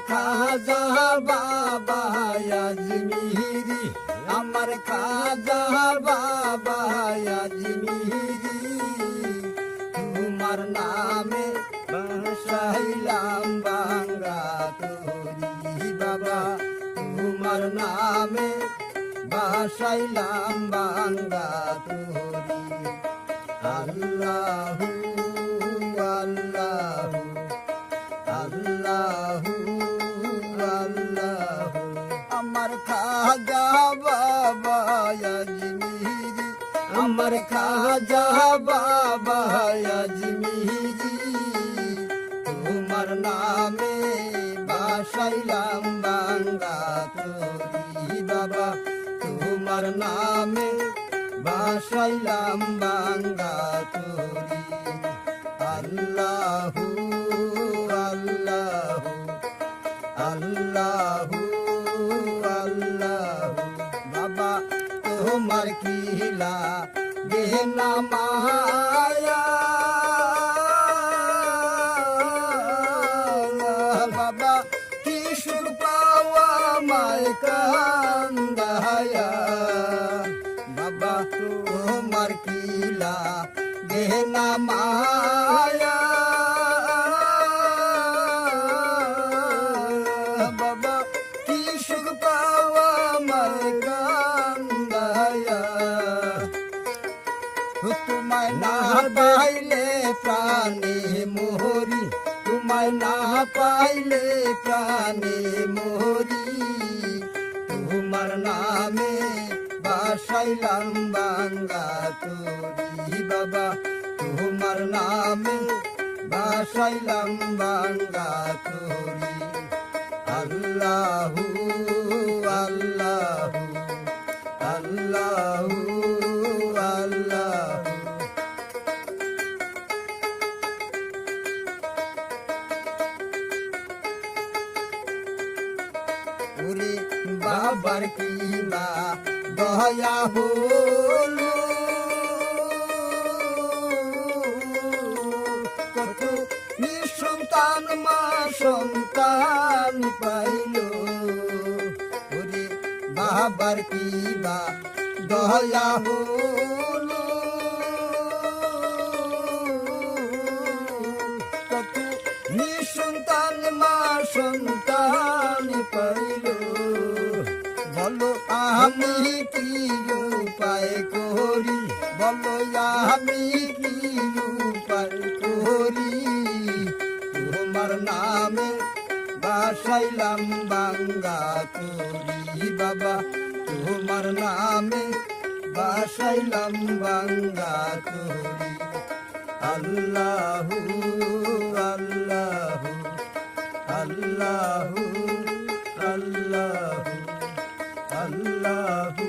খাজা বাবা আজমিরি, আমার খাজা বাবা আজমিরি, তোমার নামে বাসাইলাম বাংলা তরি বাবা, তোমার নামে বাসাইলাম বাংলা তরি। আল্লাহু আল্লাহু আল্লাহু আল্লাহু, আমার খাজা বাবা আজমিরি, আমার খাজা বাবা আজমিরি, তোমার নামে বাসাইলাম বাংলা তরি বাবা, তোমার নামে বাসাইলাম বাংলা তরি। আল্লাহু আল্লাহু আল্লাহু আল্লাহু, বাবা তোমার কিলা গেনা মায়া, বাবা কি সুর পাওয়া মায় কান্দায়া, বাবা তোমার কিলা গেনা মায়া, বাবা কি সুখ পাওয়া মায় কান্দায়া, তোমায় না পাইলে প্রাণে মোহরি, তোমায় না পাইলে প্রাণে মোহরি, তোমার নামে বাসাইলাম বাংলা তরি বাবা, তোমার নামে বাসাইলাম বাংলা তরি। আল্লাহু আল্লাহু আল্লাহু আল্লাহু, ওরে বাবার কিলা দয়া হলো, কত নিঃসন্তান মা সন্তান পাইল, ওরে বাবার কিলা দয়া হলো, কত নিঃসন্তান মা সন্তান পাইল, বলো আমি কি উপায় করি, বলো আমি কি উপায় করি, তোমার নামে বাসাইলাম বাংলা তরি বাবা, তোমার নামে বাসাইলাম বাংলা তরি। আল্লাহু আল্লাহু আল্লাহু আল্লাহু আল্লাহু